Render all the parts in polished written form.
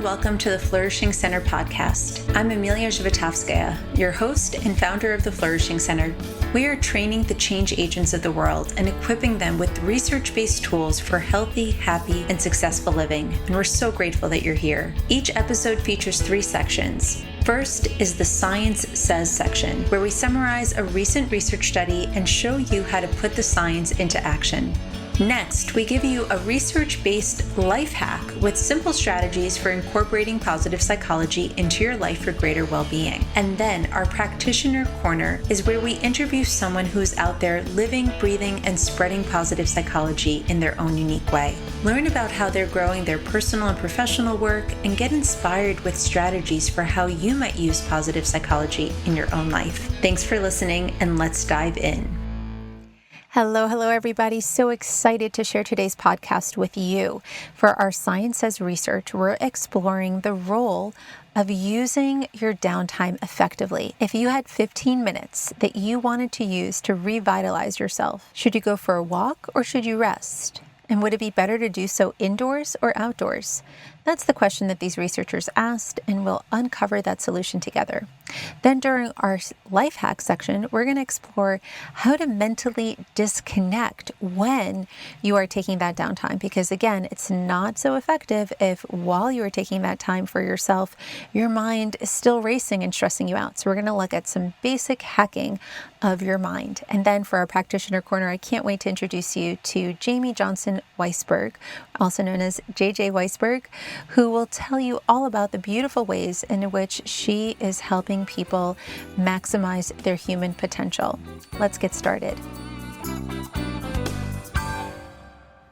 and welcome to the Flourishing Center Podcast. I'm Emilia Zhivatovskaya, your host and founder of the Flourishing Center. We are training the change agents of the world and equipping them with research-based tools for healthy, happy, and successful living, and we're so grateful that you're here. Each episode features 3 sections. First is the Science Says section, where we summarize a recent research study and show you how to put the science into action. Next, we give you a research-based life hack with simple strategies for incorporating positive psychology into your life for greater well-being. And then our Practitioner Corner is where we interview someone who's out there living, breathing, and spreading positive psychology in their own unique way. Learn about how they're growing their personal and professional work and get inspired with strategies for how you might use positive psychology in your own life. Thanks for listening, and let's dive in. Hello, everybody. So excited to share today's podcast with you. For our Science Says research, we're exploring the role of using your downtime effectively. If you had 15 minutes that you wanted to use to revitalize yourself, should you go for a walk or should you rest? And would it be better to do so indoors or outdoors? That's the question that these researchers asked, and we'll uncover that solution together. Then during our life hack section, we're going to explore how to mentally disconnect when you are taking that downtime. Because again, it's not so effective if while you are taking that time for yourself, your mind is still racing and stressing you out. So we're going to look at some basic hacking of your mind. And then for our Practitioner Corner, I can't wait to introduce you to Jamie Johnson Weisberg, also known as JJ Weisberg, who will tell you all about the beautiful ways in which she is helping people maximize their human potential. Let's get started.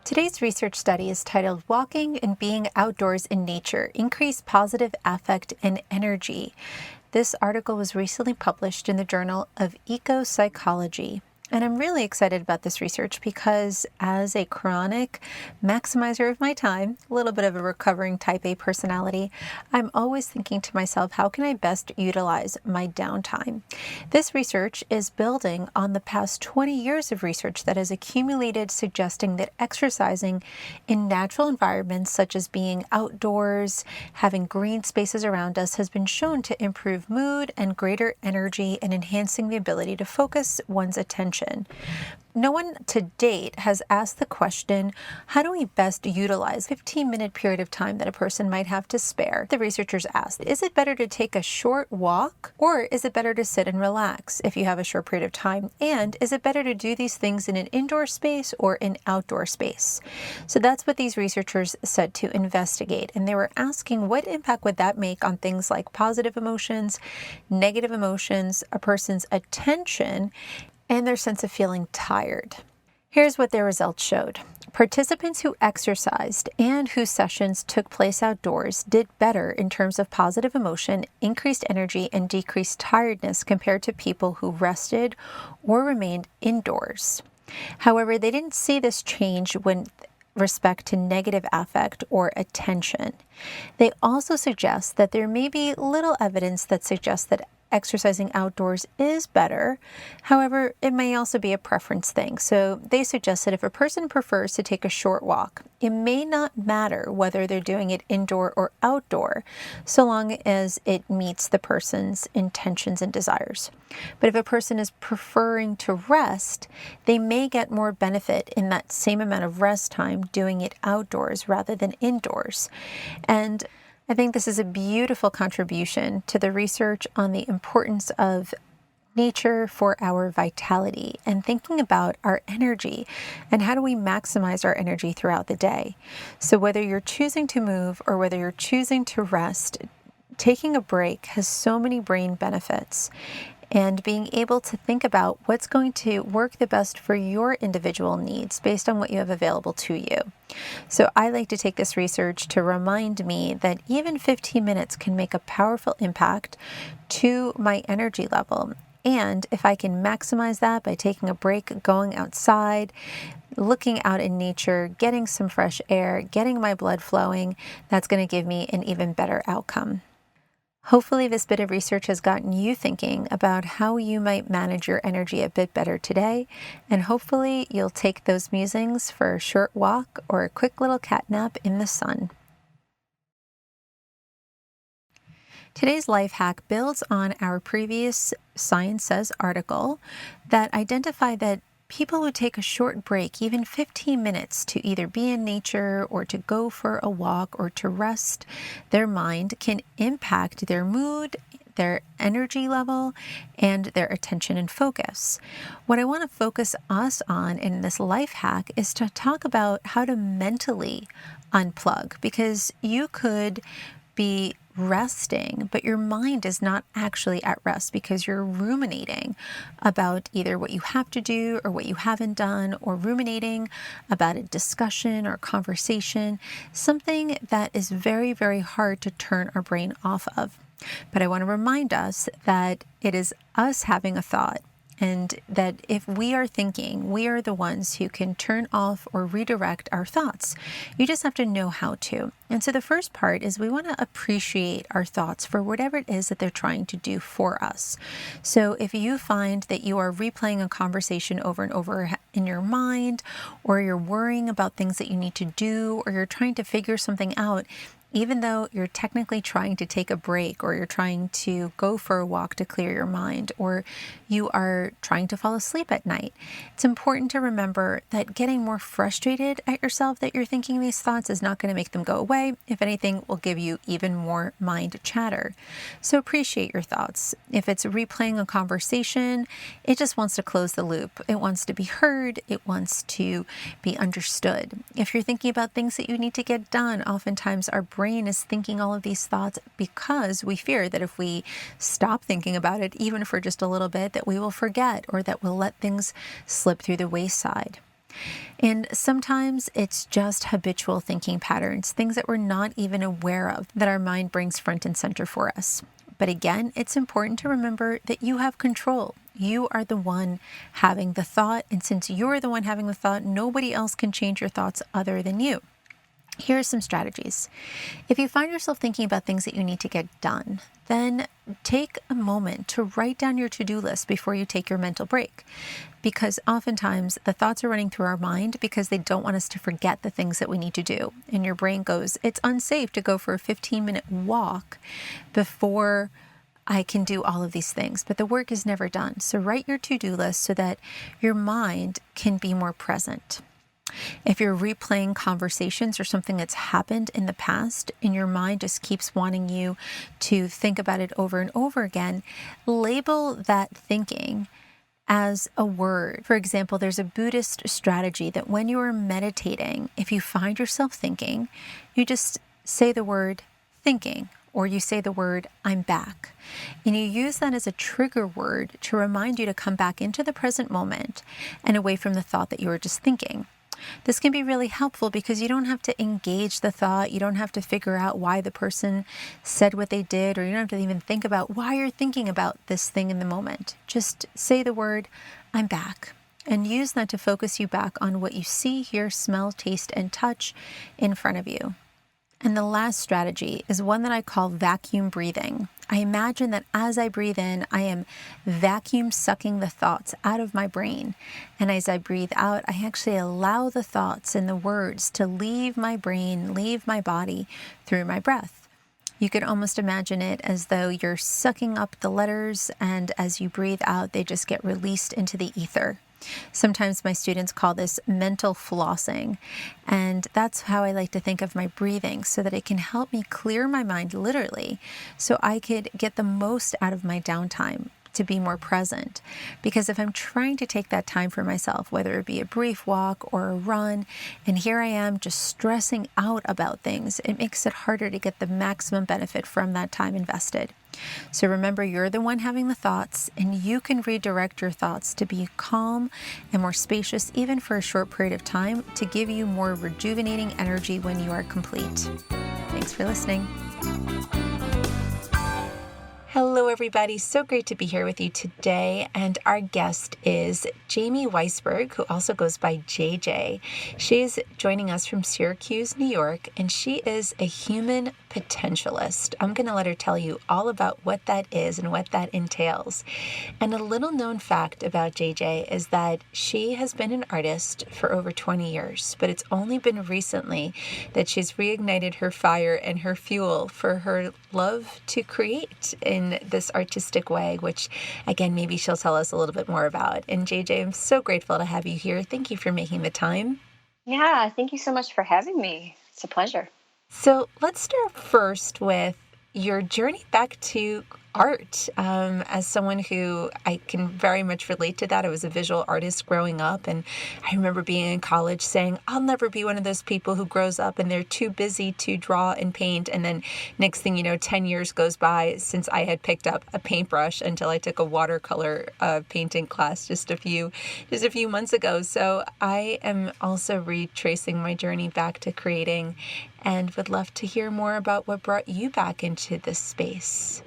Today's research study is titled Walking and Being Outdoors in Nature, Increase Positive Affect and Energy. This article was recently published in the Journal of Eco-Psychology. And I'm really excited about this research because as a chronic maximizer of my time, a little bit of a recovering type A personality, I'm always thinking to myself, how can I best utilize my downtime? This research is building on the past 20 years of research that has accumulated suggesting that exercising in natural environments such as being outdoors, having green spaces around us has been shown to improve mood and greater energy and enhancing the ability to focus one's attention. No one to date has asked the question, how do we best utilize a 15-minute period of time that a person might have to spare? The researchers asked, is it better to take a short walk or is it better to sit and relax if you have a short period of time? And is it better to do these things in an indoor space or an outdoor space? So that's what these researchers said to investigate. And they were asking what impact would that make on things like positive emotions, negative emotions, a person's attention, and their sense of feeling tired. Here's what their results showed. Participants who exercised and whose sessions took place outdoors did better in terms of positive emotion, increased energy, and decreased tiredness compared to people who rested or remained indoors. However, they didn't see this change when respect to negative affect or attention. They also suggest that there may be little evidence that suggests that exercising outdoors is better. However, it may also be a preference thing. So they suggest that if a person prefers to take a short walk, it may not matter whether they're doing it indoor or outdoor, so long as it meets the person's intentions and desires. But if a person is preferring to rest, they may get more benefit in that same amount of rest time doing it outdoors rather than indoors. And I think this is a beautiful contribution to the research on the importance of nature for our vitality and thinking about our energy and how do we maximize our energy throughout the day. So whether you're choosing to move or whether you're choosing to rest, taking a break has so many brain benefits. And being able to think about what's going to work the best for your individual needs based on what you have available to you. So I like to take this research to remind me that even 15 minutes can make a powerful impact to my energy level. And if I can maximize that by taking a break, going outside, looking out in nature, getting some fresh air, getting my blood flowing, that's going to give me an even better outcome. Hopefully this bit of research has gotten you thinking about how you might manage your energy a bit better today, and hopefully you'll take those musings for a short walk or a quick little cat nap in the sun. Today's life hack builds on our previous Science Says article that identified that people who take a short break, even 15 minutes, to either be in nature or to go for a walk or to rest their mind can impact their mood, their energy level, and their attention and focus. What I want to focus us on in this life hack is to talk about how to mentally unplug, because you could be resting, but your mind is not actually at rest because you're ruminating about either what you have to do or what you haven't done, or ruminating about a discussion or conversation, something that is very, very hard to turn our brain off of. But I want to remind us that it is us having a thought, and that if we are thinking, we are the ones who can turn off or redirect our thoughts. You just have to know how to. And so the first part is we want to appreciate our thoughts for whatever it is that they're trying to do for us. So if you find that you are replaying a conversation over and over in your mind, or you're worrying about things that you need to do, or you're trying to figure something out, even though you're technically trying to take a break, or you're trying to go for a walk to clear your mind, or you are trying to fall asleep at night, it's important to remember that getting more frustrated at yourself that you're thinking these thoughts is not going to make them go away. If anything, will give you even more mind chatter. So appreciate your thoughts. If it's replaying a conversation, it just wants to close the loop. It wants to be heard. It wants to be understood. If you're thinking about things that you need to get done, oftentimes our brain is thinking all of these thoughts because we fear that if we stop thinking about it, even for just a little bit, that we will forget, or that we'll let things slip through the wayside. And sometimes it's just habitual thinking patterns, things that we're not even aware of, that our mind brings front and center for us. But again, it's important to remember that you have control. You are the one having the thought, and since you're the one having the thought, nobody else can change your thoughts other than you. Here are some strategies. If you find yourself thinking about things that you need to get done, then take a moment to write down your to-do list before you take your mental break. Because oftentimes the thoughts are running through our mind because they don't want us to forget the things that we need to do. And your brain goes, it's unsafe to go for a 15-minute walk before I can do all of these things. But the work is never done. So write your to-do list so that your mind can be more present. If you're replaying conversations or something that's happened in the past and your mind just keeps wanting you to think about it over and over again, label that thinking as a word. For example, there's a Buddhist strategy that when you are meditating, if you find yourself thinking, you just say the word thinking, or you say the word I'm back. And you use that as a trigger word to remind you to come back into the present moment and away from the thought that you were just thinking. This can be really helpful because you don't have to engage the thought. You don't have to figure out why the person said what they did, or you don't have to even think about why you're thinking about this thing in the moment. Just say the word, I'm back, and use that to focus you back on what you see, hear, smell, taste, and touch in front of you. And the last strategy is one that I call vacuum breathing. I imagine that as I breathe in, I am vacuum sucking the thoughts out of my brain. And as I breathe out, I actually allow the thoughts and the words to leave my brain, leave my body through my breath. You could almost imagine it as though you're sucking up the letters, and as you breathe out, they just get released into the ether. Sometimes my students call this mental flossing, and that's how I like to think of my breathing, so that it can help me clear my mind literally, so I could get the most out of my downtime, to be more present. Because if I'm trying to take that time for myself, whether it be a brief walk or a run, and here I am just stressing out about things, it makes it harder to get the maximum benefit from that time invested. So remember, you're the one having the thoughts, and you can redirect your thoughts to be calm and more spacious, even for a short period of time, to give you more rejuvenating energy when you are complete. Thanks for listening. Hello everybody. So great to be here with you today. And our guest is Jamie Weisberg, who also goes by JJ. She's joining us from Syracuse, New York, and she is a human potentialist. I'm going to let her tell you all about what that is and what that entails. And a little known fact about JJ is that she has been an artist for over 20 years, but it's only been recently that she's reignited her fire and her fuel for her love to create in this artistic way, which again, maybe she'll tell us a little bit more about. And JJ, I'm so grateful to have you here. Thank you for making the time. Yeah, thank you so much for having me. It's a pleasure. So let's start first with your journey back to art. As someone who I can very much relate to that. I was a visual artist growing up, and I remember being in college saying, I'll never be one of those people who grows up and they're too busy to draw and paint. And then next thing you know, 10 years goes by since I had picked up a paintbrush until I took a watercolor painting class just a few months ago. So I am also retracing my journey back to creating and would love to hear more about what brought you back into this space.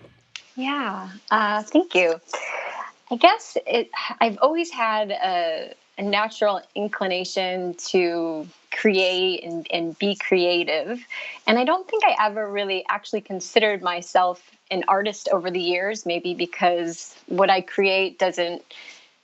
Yeah, thank you. I guess I've always had a natural inclination to create and be creative. And I don't think I ever really actually considered myself an artist over the years, maybe because what I create doesn't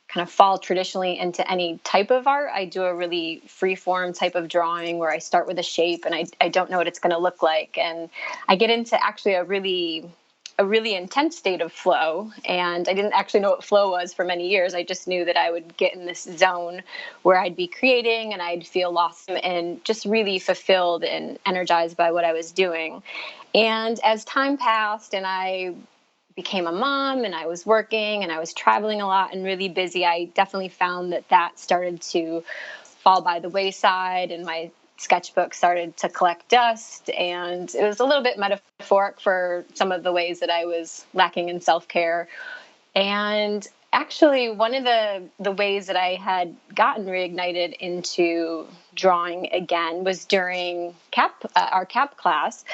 kind of fall traditionally into any type of art. I do a really free form type of drawing where I start with a shape and I don't know what it's going to look like. And I get into actually a really intense state of flow. And I didn't actually know what flow was for many years. I just knew that I would get in this zone where I'd be creating and I'd feel lost and just really fulfilled and energized by what I was doing. And as time passed and I became a mom and I was working and I was traveling a lot and really busy, I definitely found that started to fall by the wayside and my sketchbook started to collect dust, and it was a little bit metaphoric for some of the ways that I was lacking in self-care. And actually, one of the ways that I had gotten reignited into drawing again was during our CAP class,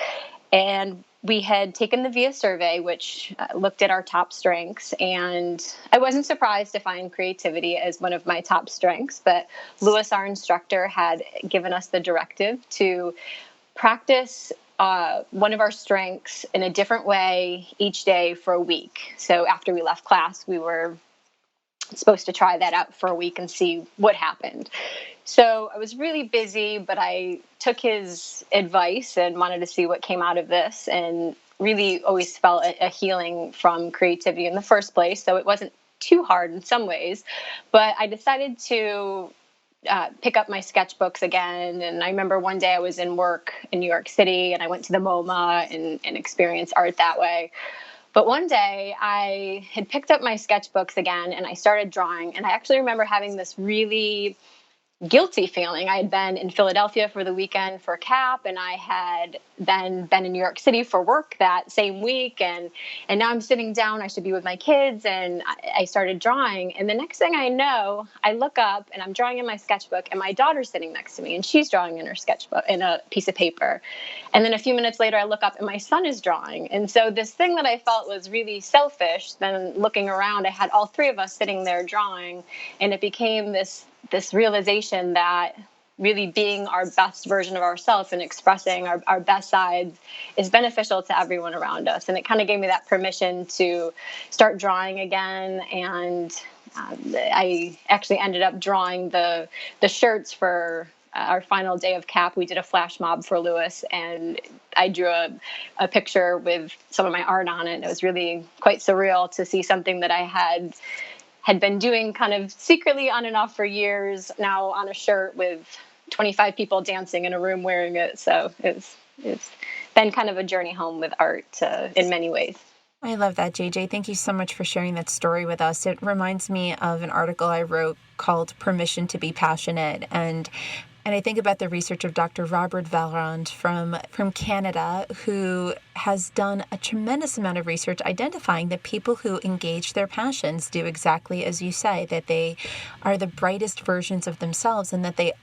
and we had taken the VIA survey, which looked at our top strengths, and I wasn't surprised to find creativity as one of my top strengths, but Lewis, our instructor, had given us the directive to practice one of our strengths in a different way each day for a week. So after we left class, we were supposed to try that out for a week and see what happened. So I was really busy, but I took his advice and wanted to see what came out of this, and really always felt a healing from creativity in the first place. So it wasn't too hard in some ways, but I decided to pick up my sketchbooks again. And I remember one day I was in work in New York City and I went to the MoMA and experienced art that way. But one day I had picked up my sketchbooks again and I started drawing. And I actually remember having this really guilty feeling. I had been in Philadelphia for the weekend for CAP, and I had then been in New York City for work that same week. And now I'm sitting down, I should be with my kids, and I started drawing. And the next thing I know, I look up and I'm drawing in my sketchbook, and my daughter's sitting next to me and she's drawing in her sketchbook in a piece of paper. And then a few minutes later, I look up and my son is drawing. And so this thing that I felt was really selfish, then looking around, I had all three of us sitting there drawing, and it became this realization that really being our best version of ourselves and expressing our best sides is beneficial to everyone around us. And it kind of gave me that permission to start drawing again. And I actually ended up drawing the shirts for our final day of CAP. We did a flash mob for Lewis, and I drew a picture with some of my art on it. And it was really quite surreal to see something that I had been doing kind of secretly on and off for years, now on a shirt with 25 people dancing in a room wearing it. So it's been kind of a journey home with art in many ways. I love that, JJ. Thank you so much for sharing that story with us. It reminds me of an article I wrote called Permission to be Passionate. And I think about the research of Dr. Robert Valrand from Canada, who has done a tremendous amount of research identifying that people who engage their passions do exactly as you say, that they are the brightest versions of themselves and that they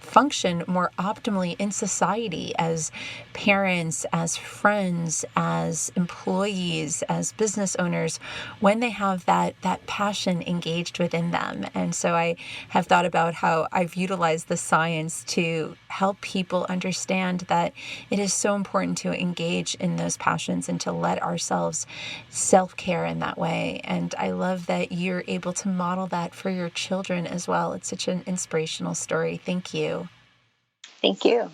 function more optimally in society as parents, as friends, as employees, as business owners, when they have that passion engaged within them. And so I have thought about how I've utilized the science to help people understand that it is so important to engage in those passions and to let ourselves self-care in that way. And I love that you're able to model that for your children as well. It's such an inspirational story. Thank you. Thank you.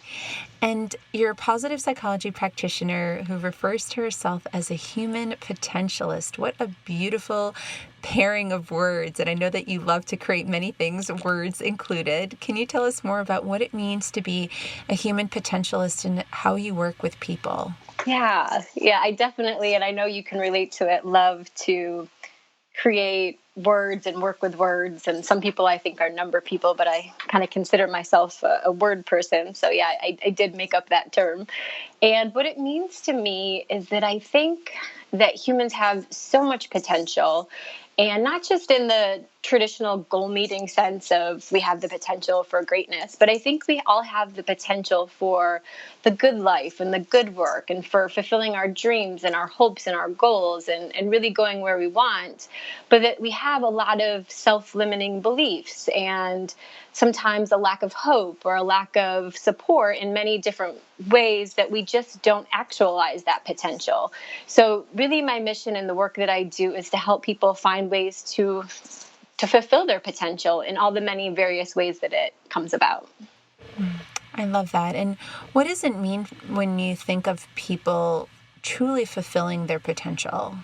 And you're a positive psychology practitioner who refers to herself as a human potentialist. What a beautiful pairing of words. And I know that you love to create many things, words included. Can you tell us more about what it means to be a human potentialist and how you work with people? Yeah, I definitely, and I know you can relate to it, love to create words and work with words. And some people I think are number people, but I kind of consider myself a word person. So yeah, I did make up that term. And what it means to me is that I think that humans have so much potential, and not just in the traditional goal meeting sense of we have the potential for greatness, but I think we all have the potential for the good life and the good work and for fulfilling our dreams and our hopes and our goals and really going where we want. But that we have a lot of self-limiting beliefs and sometimes a lack of hope or a lack of support in many different ways that we just don't actualize that potential. So really my mission in the work that I do is to help people find ways to fulfill their potential in all the many various ways that it comes about. I love that. And what does it mean when you think of people truly fulfilling their potential?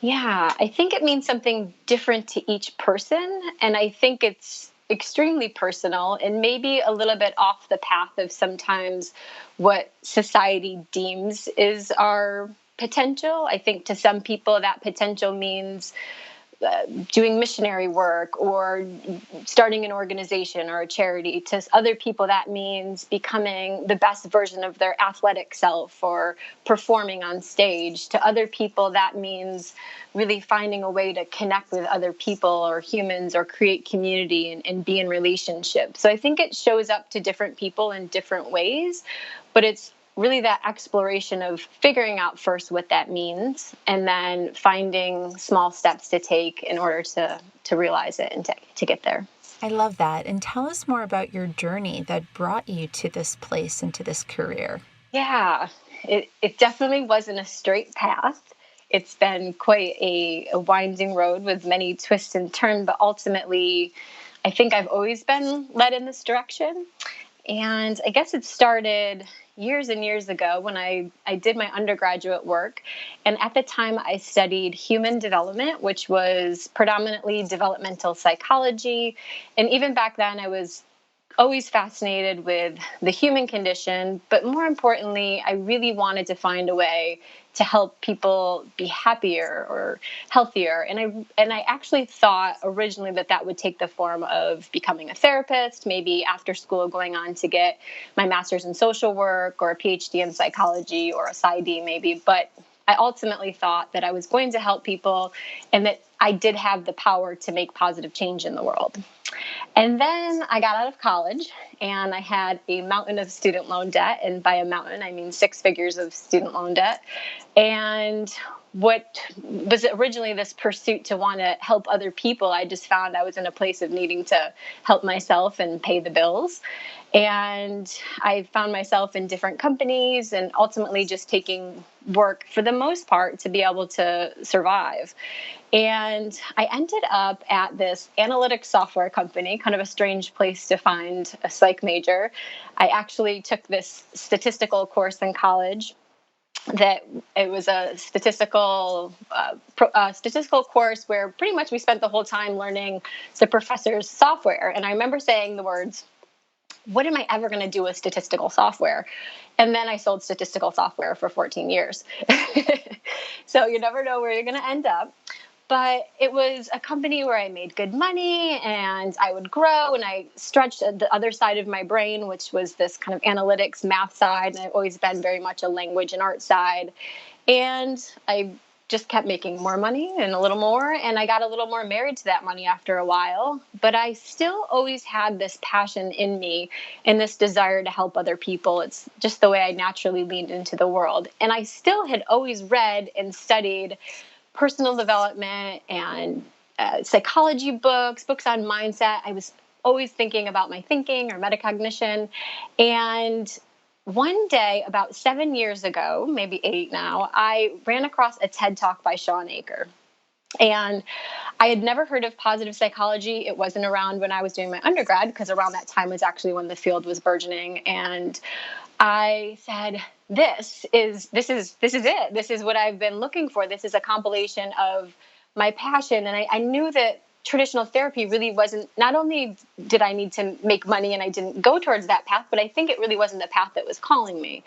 Yeah, I think it means something different to each person. And I think it's extremely personal and maybe a little bit off the path of sometimes what society deems is our potential. I think to some people that potential means doing missionary work or starting an organization or a charity. To other people, that means becoming the best version of their athletic self or performing on stage. To other people, that means really finding a way to connect with other people or humans or create community and be in relationships. So I think it shows up to different people in different ways, but it's really that exploration of figuring out first what that means and then finding small steps to take in order to realize it and to get there. I love that. And tell us more about your journey that brought you to this place and to this career. Yeah, it definitely wasn't a straight path. It's been quite a winding road with many twists and turns, but ultimately, I think I've always been led in this direction. And I guess it started years and years ago when I did my undergraduate work. And at the time, I studied human development, which was predominantly developmental psychology. And even back then, I was always fascinated with the human condition. But more importantly, I really wanted to find a way to help people be happier or healthier. And I actually thought originally that would take the form of becoming a therapist, maybe after school going on to get my master's in social work or a PhD in psychology or a PsyD maybe. But I ultimately thought that I was going to help people and that I did have the power to make positive change in the world. And then I got out of college and I had a mountain of student loan debt. And by a mountain, I mean 6 figures of student loan debt. And what was originally this pursuit to want to help other people, I just found I was in a place of needing to help myself and pay the bills. And I found myself in different companies and ultimately just taking work for the most part to be able to survive. And I ended up at this analytics software company, kind of a strange place to find a psych major. I actually took this statistical course in college that it was a statistical course where pretty much we spent the whole time learning the professor's software. And I remember saying the words, what am I ever going to do with statistical software? And then I sold statistical software for 14 years. So you never know where you're going to end up. But it was a company where I made good money and I would grow and I stretched the other side of my brain, which was this kind of analytics math side. And I've always been very much a language and art side. And I just kept making more money and a little more. And I got a little more married to that money after a while. But I still always had this passion in me and this desire to help other people. It's just the way I naturally leaned into the world. And I still had always read and studied personal development and psychology books on mindset. I was always thinking about my thinking or metacognition. And one day, about 7 years ago, maybe 8 now, I ran across a TED Talk by Shawn Achor. And I had never heard of positive psychology. It wasn't around when I was doing my undergrad, because around that time was actually when the field was burgeoning. And I said, this is it. This is what I've been looking for. This is a compilation of my passion. And I knew that traditional therapy really wasn't, not only did I need to make money and I didn't go towards that path, but I think it really wasn't the path that was calling me.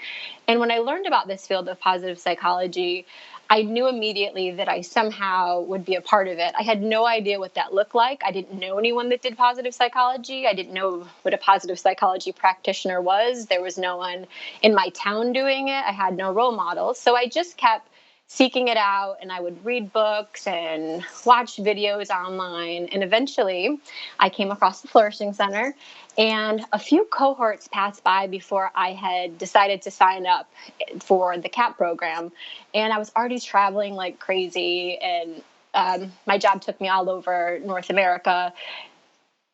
And when I learned about this field of positive psychology, I knew immediately that I somehow would be a part of it. I had no idea what that looked like. I didn't know anyone that did positive psychology. I didn't know what a positive psychology practitioner was. There was no one in my town doing it. I had no role models. So I just kept seeking it out, and I would read books and watch videos online. And eventually I came across the Flourishing Center, and a few cohorts passed by before I had decided to sign up for the CAP program. And I was already traveling like crazy, and my job took me all over North America.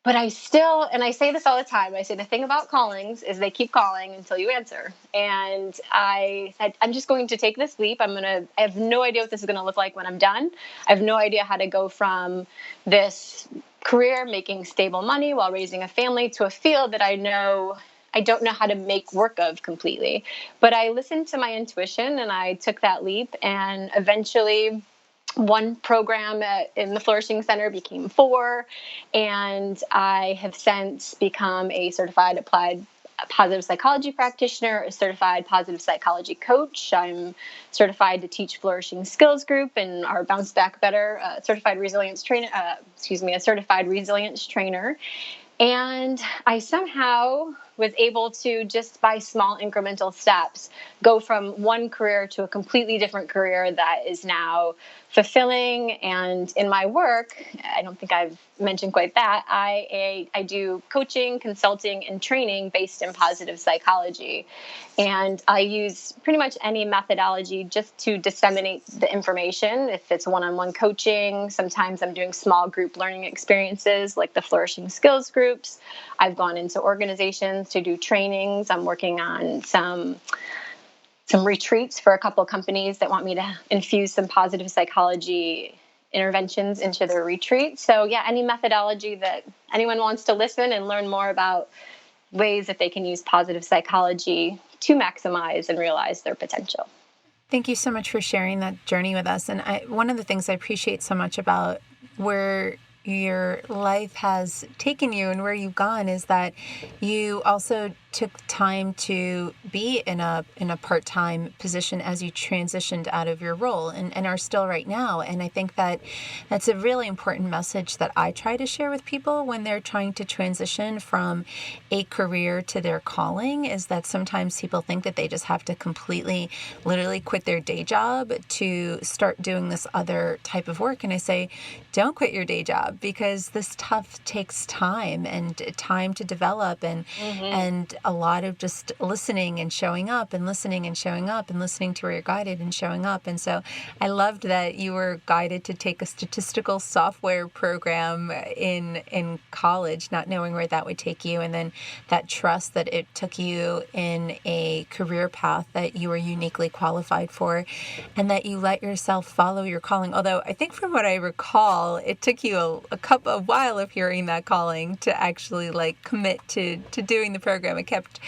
But I still, and I say this all the time, I say the thing about callings is they keep calling until you answer. And I said, I'm just going to take this leap. I have no idea what this is going to look like when I'm done. I have no idea how to go from this career making stable money while raising a family to a field that I don't know how to make work of completely. But I listened to my intuition and I took that leap, and eventually one program in the Flourishing Center became 4, and I have since become a certified applied positive psychology practitioner, a certified positive psychology coach. I'm certified to teach Flourishing Skills Group and our Bounce Back Better a certified resilience trainer. And I somehow was able to, just by small incremental steps, go from one career to a completely different career that is now fulfilling. And in my work, I don't think I've mentioned quite that, I do coaching, consulting, and training based in positive psychology. And I use pretty much any methodology just to disseminate the information. If it's one-on-one coaching, sometimes I'm doing small group learning experiences like the Flourishing Skills Groups. I've gone into organizations to do trainings. I'm working on some retreats for a couple of companies that want me to infuse some positive psychology interventions into their retreat. So yeah, any methodology that anyone wants to listen and learn more about ways that they can use positive psychology to maximize and realize their potential. Thank you so much for sharing that journey with us. And one of the things I appreciate so much about where your life has taken you and where you've gone is that you also took time to be in a part-time position as you transitioned out of your role and are still right now. And I think that that's a really important message that I try to share with people when they're trying to transition from a career to their calling, is that sometimes people think that they just have to completely, literally quit their day job to start doing this other type of work. And I say, don't quit your day job, because this stuff takes time and time to develop and a lot of just listening and showing up and listening and showing up and listening to where you're guided and showing up. And so I loved that you were guided to take a statistical software program in college, not knowing where that would take you. And then that trust that it took you in a career path that you were uniquely qualified for, and that you let yourself follow your calling. Although I think from what I recall, it took you a while of hearing that calling to actually commit to doing the program. It kept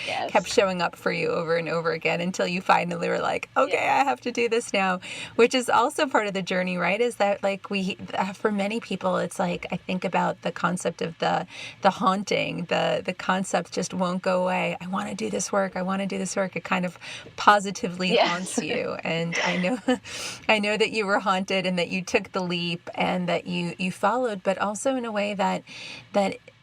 showing up for you over and over again until you finally were like, okay, I have to do this now, which is also part of the journey, right? Is that for many people, it's I think about the concept of the haunting, the concept just won't go away. I want to do this work. It kind of positively haunts you. And I know that you were haunted and that you took the leap and that you followed, but also in a way that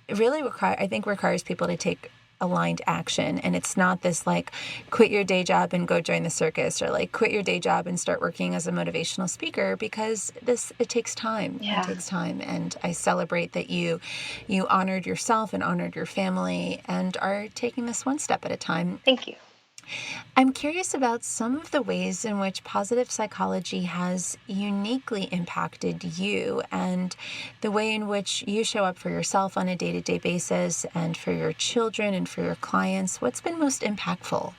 really requires people to take aligned action. And it's not this like quit your day job and go join the circus, or like quit your day job and start working as a motivational speaker, because it takes time. Yeah. It takes time. And I celebrate that you honored yourself and honored your family and are taking this one step at a time. Thank you. I'm curious about some of the ways in which positive psychology has uniquely impacted you and the way in which you show up for yourself on a day-to-day basis and for your children and for your clients. What's been most impactful?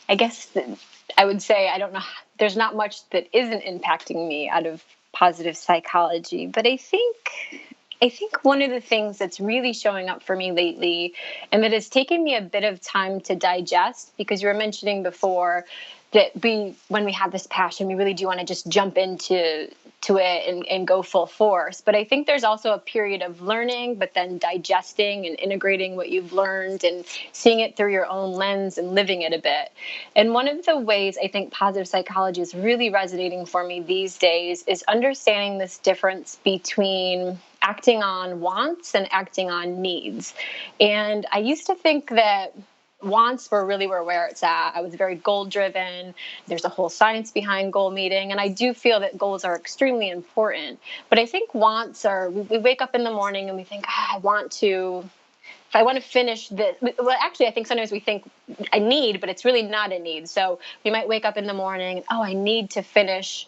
I guess I would say, I don't know, there's not much that isn't impacting me out of positive psychology, but I think one of the things that's really showing up for me lately, and that has taken me a bit of time to digest, because you were mentioning before that when we have this passion, we really do want to just jump into it and go full force. But I think there's also a period of learning, but then digesting and integrating what you've learned and seeing it through your own lens and living it a bit. And one of the ways I think positive psychology is really resonating for me these days is understanding this difference between acting on wants and acting on needs. And I used to think that wants were really where it's at. I was very goal driven. There's a whole science behind goal meeting. And I do feel that goals are extremely important. But I think wants are, we wake up in the morning and we think, I want to finish this. Well, actually, I think sometimes we think I need, but it's really not a need. So we might wake up in the morning and, I need to finish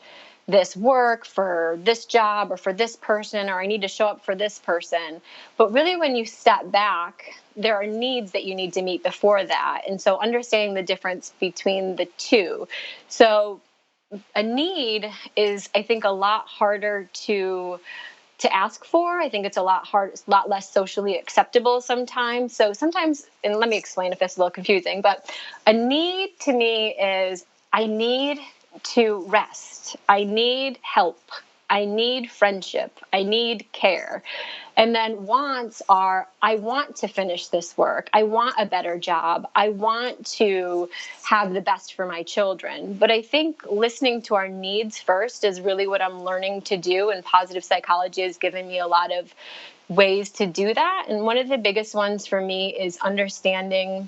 this work for this job or for this person, or I need to show up for this person. But really, when you step back, there are needs that you need to meet before that. And so understanding the difference between the two. So a need is, I think, a lot harder to ask for. I think it's a lot less socially acceptable sometimes. So sometimes, and let me explain if it's a little confusing, but a need to me is, I need to rest. I need help. I need friendship. I need care. And then wants are, I want to finish this work. I want a better job. I want to have the best for my children. But I think listening to our needs first is really what I'm learning to do. And positive psychology has given me a lot of ways to do that. And one of the biggest ones for me is understanding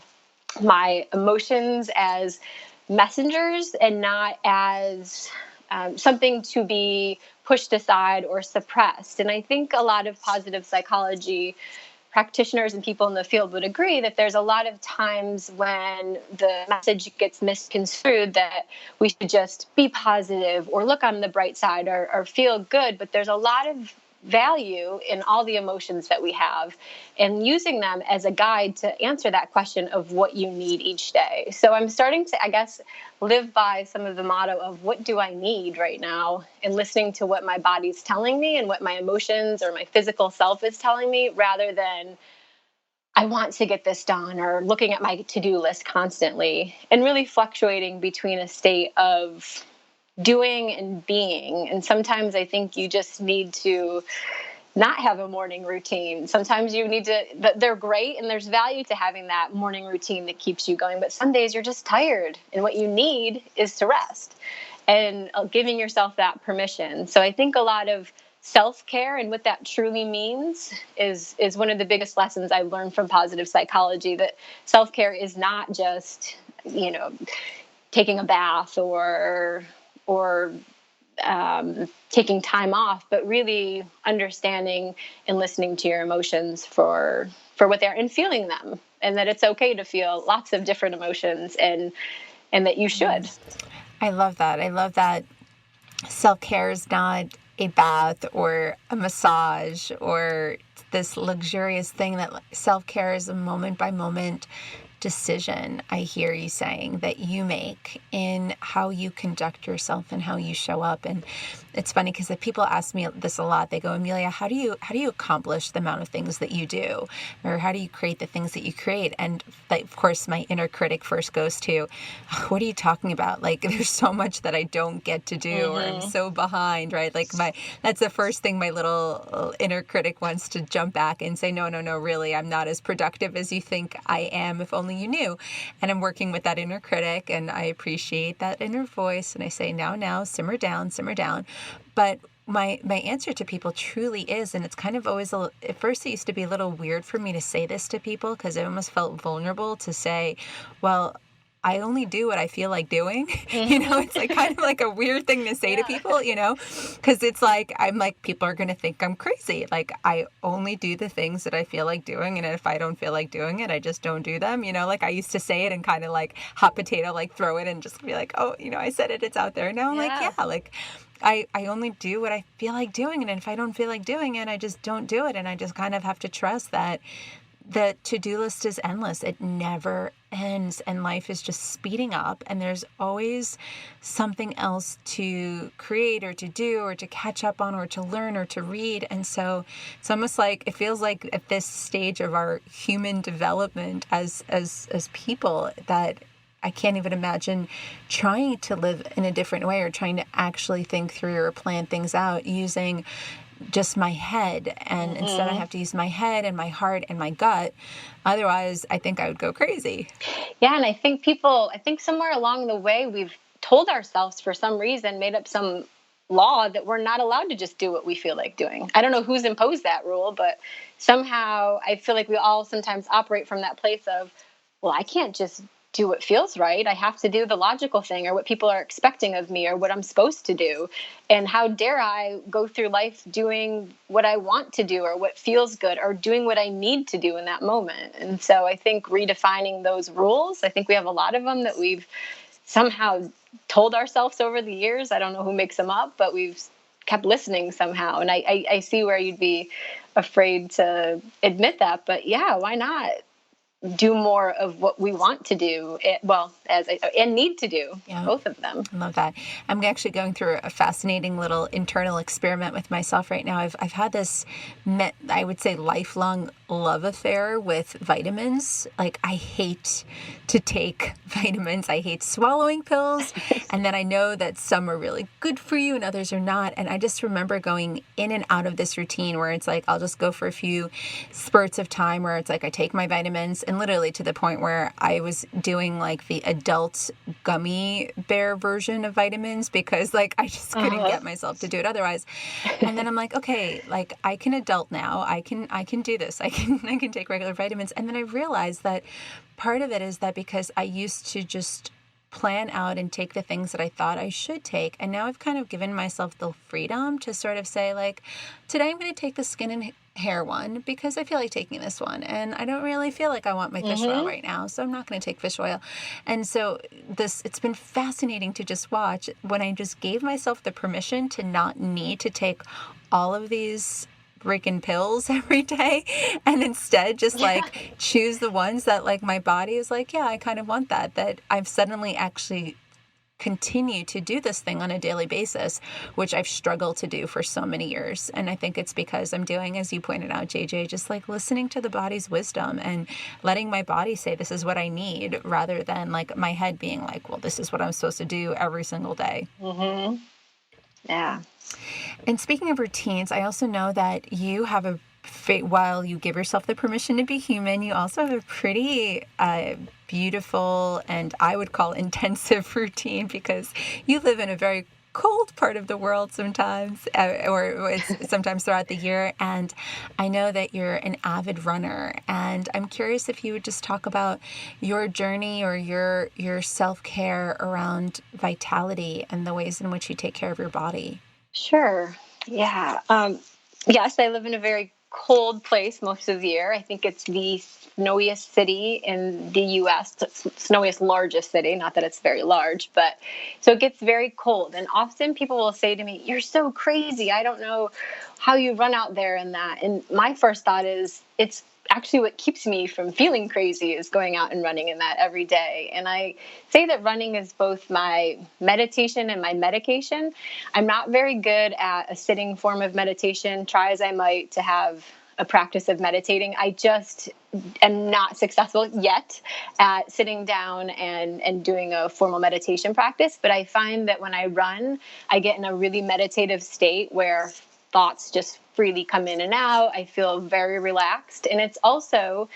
my emotions as messengers and not as something to be pushed aside or suppressed. And I think a lot of positive psychology practitioners and people in the field would agree that there's a lot of times when the message gets misconstrued that we should just be positive or look on the bright side or feel good. But there's a lot of value in all the emotions that we have and using them as a guide to answer that question of what you need each day. So I'm starting to, I guess, live by some of the motto of what do I need right now, and listening to what my body's telling me and what my emotions or my physical self is telling me, rather than I want to get this done or looking at my to-do list constantly, and really fluctuating between a state of doing and being. And sometimes I think you just need to not have a morning routine. Sometimes you need to, they're great and there's value to having that morning routine that keeps you going. But some days you're just tired and what you need is to rest, and giving yourself that permission. So I think a lot of self-care and what that truly means is one of the biggest lessons I've learned from positive psychology, that self-care is not just, taking a bath or taking time off, but really understanding and listening to your emotions for what they're, and feeling them, and that it's okay to feel lots of different emotions, and that you should. I love that. I love that self-care is not a bath or a massage or this luxurious thing, that self-care is a moment by moment decision, I hear you saying, that you make in how you conduct yourself and how you show up. And it's funny because people ask me this a lot. They go, Amelia, how do you accomplish the amount of things that you do? Or how do you create the things that you create? And of course, my inner critic first goes to, what are you talking about? Like, there's so much that I don't get to do, or I'm so behind, right? Like that's the first thing my little inner critic wants to jump back and say, no, really, I'm not as productive as you think I am, if only you knew. And I'm working with that inner critic, and I appreciate that inner voice. And I say, now, simmer down. But my answer to people truly is, and it's kind of always, at first it used to be a little weird for me to say this to people because I almost felt vulnerable to say, well, I only do what I feel like doing. It's like kind of like a weird thing to say to people, because it's like, I'm like, people are going to think I'm crazy. Like, I only do the things that I feel like doing. And if I don't feel like doing it, I just don't do them. Like I used to say it and kind of like hot potato, like throw it and just be like, oh, I said it, it's out there. Now I'm like, yeah, like I only do what I feel like doing. And if I don't feel like doing it, I just don't do it. And I just kind of have to trust that the to-do list is endless. It never ends, and life is just speeding up, and there's always something else to create or to do or to catch up on or to learn or to read. And so it's almost like, it feels like at this stage of our human development as people, that I can't even imagine trying to live in a different way or trying to actually think through or plan things out using just my head. And instead I have to use my head and my heart and my gut. Otherwise, I think I would go crazy. Yeah. And I think somewhere along the way, we've told ourselves for some reason, made up some law that we're not allowed to just do what we feel like doing. I don't know who's imposed that rule, but somehow I feel like we all sometimes operate from that place of, well, I can't just do what feels right. I have to do the logical thing or what people are expecting of me or what I'm supposed to do. And how dare I go through life doing what I want to do or what feels good or doing what I need to do in that moment. And so I think redefining those rules, I think we have a lot of them that we've somehow told ourselves over the years. I don't know who makes them up, but we've kept listening somehow. And I see where you'd be afraid to admit that, but yeah, why not do more of what we want to do, and need to do, both of them. I love that. I'm actually going through a fascinating little internal experiment with myself right now. I've had this, I would say, lifelong love affair with vitamins. Like, I hate to take vitamins. I hate swallowing pills. And then I know that some are really good for you and others are not. And I just remember going in and out of this routine where it's like, I'll just go for a few spurts of time where it's like I take my vitamins, and literally to the point where I was doing like the adult gummy bear version of vitamins because like I just couldn't get myself to do it otherwise. And then I'm like, okay, like I can adult now. I can do this. I can take regular vitamins. And then I realized that part of it is that because I used to just plan out and take the things that I thought I should take. And now I've kind of given myself the freedom to sort of say, like, today I'm going to take the skin and hair one because I feel like taking this one. And I don't really feel like I want my fish oil right now, so I'm not going to take fish oil. And so it's been fascinating to just watch when I just gave myself the permission to not need to take all of these freaking pills every day and instead just like choose the ones that like my body is like, yeah, I kind of want that I've suddenly actually continue to do this thing on a daily basis, which I've struggled to do for so many years. And I think it's because I'm doing, as you pointed out, JJ, just like listening to the body's wisdom and letting my body say, this is what I need, rather than like my head being like, well, this is what I'm supposed to do every single day. Yeah. And speaking of routines, I also know that you have while you give yourself the permission to be human, you also have a pretty beautiful and I would call intensive routine because you live in a very cold part of the world sometimes, or it's sometimes throughout the year. And I know that you're an avid runner, and I'm curious if you would just talk about your journey or your self-care around vitality and the ways in which you take care of your body. Sure. Yeah. Yes, I live in a very cold place most of the year. I think it's the snowiest city in the U.S., snowiest largest city, not that it's very large, but so it gets very cold. And often people will say to me, you're so crazy. I don't know how you run out there in that. And my first thought is it's actually what keeps me from feeling crazy is going out and running in that every day. And I say that running is both my meditation and my medication. I'm not very good at a sitting form of meditation, try as I might to have a practice of meditating. I just am not successful yet at sitting down and doing a formal meditation practice. But I find that when I run, I get in a really meditative state where thoughts just freely come in and out. I feel very relaxed. And it's also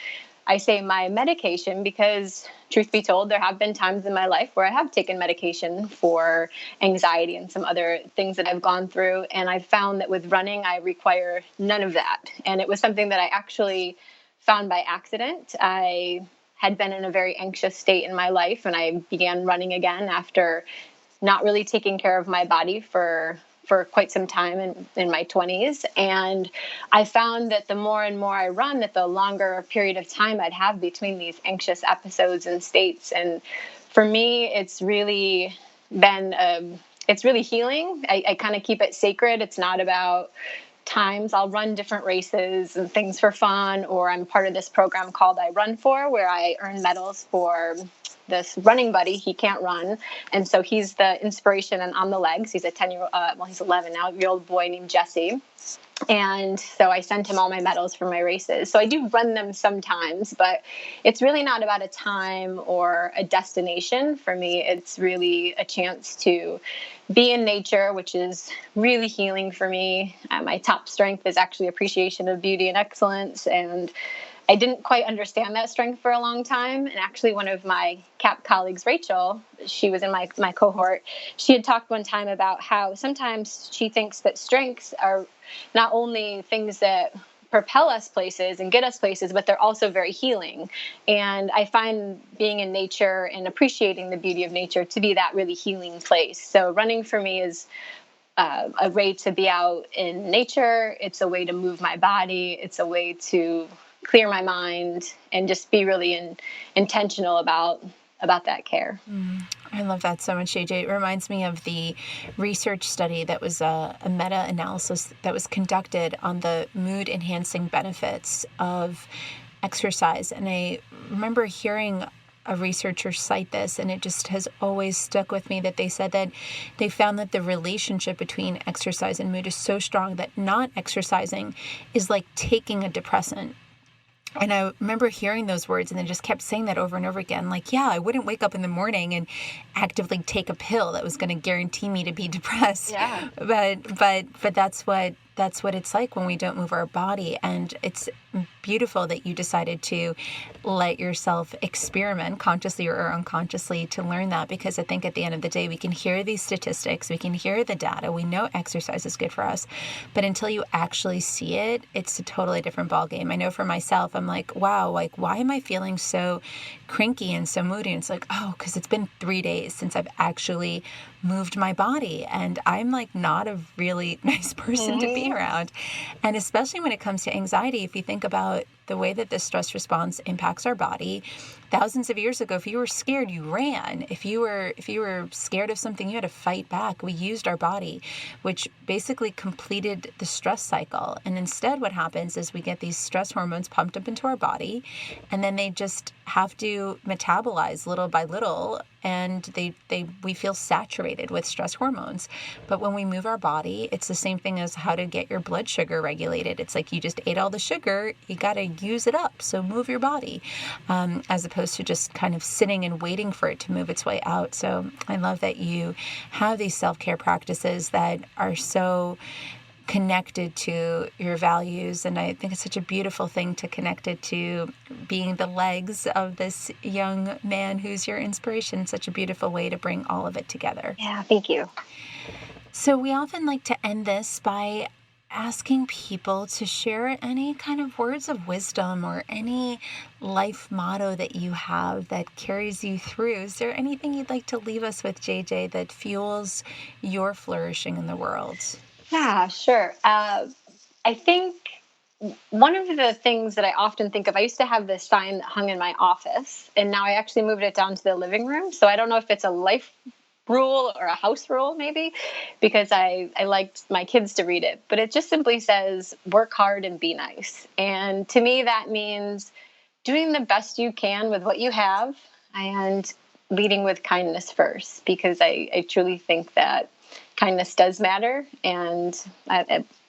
I say my medication because, truth be told, there have been times in my life where I have taken medication for anxiety and some other things that I've gone through. And I've found that with running, I require none of that. And it was something that I actually found by accident. I had been in a very anxious state in my life, and I began running again after not really taking care of my body for quite some time in my 20s. And I found that the more and more I run, that the longer period of time I'd have between these anxious episodes and states. And for me, it's really been, it's really healing. I kind of keep it sacred. It's not about times. I'll run different races and things for fun, or I'm part of this program called I Run For, where I earn medals for this running buddy. He can't run, and so he's the inspiration, and I'm the legs. He's a 10-year-old, he's 11 now, year old boy named Jesse. And so I sent him all my medals for my races. So I do run them sometimes, but it's really not about a time or a destination. For me, it's really a chance to be in nature, which is really healing for me. My top strength is actually appreciation of beauty and excellence. And I didn't quite understand that strength for a long time. And actually, one of my CAP colleagues, Rachel, she was in my cohort, she had talked one time about how sometimes she thinks that strengths are not only things that propel us places and get us places, but they're also very healing. And I find being in nature and appreciating the beauty of nature to be that really healing place. So running for me is a way to be out in nature. It's a way to move my body. It's a way to clear my mind and just be really intentional about that care. I love that so much, JJ. It reminds me of the research study that was a meta-analysis that was conducted on the mood-enhancing benefits of exercise. And I remember hearing a researcher cite this, and it just has always stuck with me, that they said that they found that the relationship between exercise and mood is so strong that not exercising is like taking a depressant. And I remember hearing those words and then just kept saying that over and over again. Like, yeah, I wouldn't wake up in the morning and actively take a pill that was going to guarantee me to be depressed. Yeah. But that's what it's like when we don't move our body. And it's beautiful that you decided to let yourself experiment consciously or unconsciously to learn that, because I think at the end of the day, we can hear these statistics, we can hear the data, we know exercise is good for us, but until you actually see it, it's a totally different ballgame. I know for myself, I'm like, wow, like, why am I feeling so cranky and so moody? And it's like, oh, because it's been 3 days since I've actually moved my body, and I'm like not a really nice person to be around. And especially when it comes to anxiety, if you think about the way that the stress response impacts our body, thousands of years ago, if you were scared, you ran. If you were scared of something, you had to fight back. We used our body, which basically completed the stress cycle. And instead, what happens is we get these stress hormones pumped up into our body, and then they just have to metabolize little by little, and we feel saturated with stress hormones. But when we move our body, it's the same thing as how to get your blood sugar regulated. It's like you just ate all the sugar, you got to use it up. So move your body, as opposed to just kind of sitting and waiting for it to move its way out. So I love that you have these self-care practices that are so connected to your values. And I think it's such a beautiful thing to connect it to being the legs of this young man who's your inspiration. Such a beautiful way to bring all of it together. Yeah, thank you. So we often like to end this by asking people to share any kind of words of wisdom or any life motto that you have that carries you through. Is there anything you'd like to leave us with, JJ, that fuels your flourishing in the world? Yeah, sure. I think one of the things that I often think of, I used to have this sign that hung in my office, and now I actually moved it down to the living room. So I don't know if it's a life rule or a house rule, maybe, because I liked my kids to read it. But it just simply says, work hard and be nice. And to me, that means doing the best you can with what you have and leading with kindness first, because I truly think that kindness does matter. And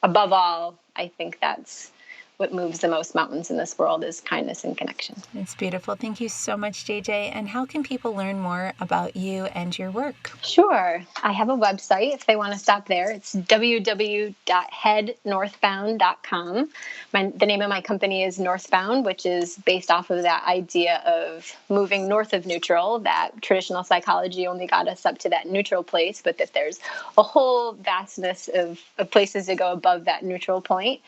above all, I think that's what moves the most mountains in this world is kindness and connection. It's beautiful. Thank you so much, JJ. And how can people learn more about you and your work? Sure. I have a website if they want to stop there. It's www.headnorthbound.com. The name of my company is Northbound, which is based off of that idea of moving north of neutral, that traditional psychology only got us up to that neutral place, but that there's a whole vastness of places to go above that neutral point.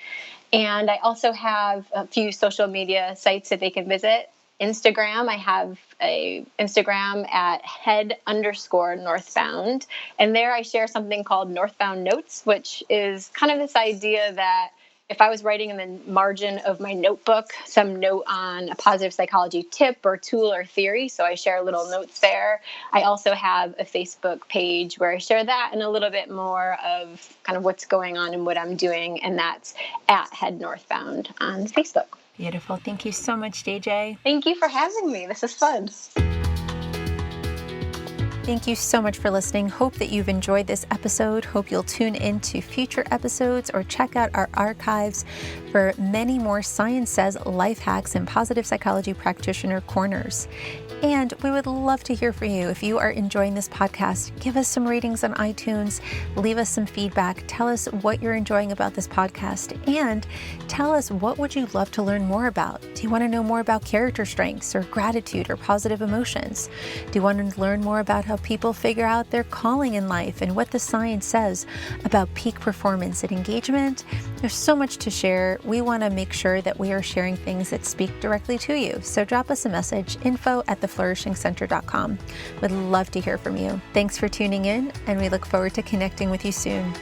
And I also have a few social media sites that they can visit. Instagram, I have a Instagram at head_northbound. And there I share something called Northbound Notes, which is kind of this idea that if I was writing in the margin of my notebook, some note on a positive psychology tip or tool or theory, so I share little notes there. I also have a Facebook page where I share that and a little bit more of kind of what's going on and what I'm doing, and that's at Head Northbound on Facebook. Beautiful. Thank you so much, JJ. Thank you for having me. This is fun. Thank you so much for listening. Hope that you've enjoyed this episode. Hope you'll tune in to future episodes or check out our archives for many more Science Says life hacks and positive psychology practitioner corners. And we would love to hear from you. If you are enjoying this podcast, give us some ratings on iTunes, leave us some feedback, tell us what you're enjoying about this podcast, and tell us what would you love to learn more about. Do you want to know more about character strengths or gratitude or positive emotions? Do you want to learn more about how people figure out their calling in life and what the science says about peak performance and engagement? There's so much to share. We want to make sure that we are sharing things that speak directly to you. So drop us a message, info@theflourishingcenter.com. Would love to hear from you. Thanks for tuning in, and we look forward to connecting with you soon.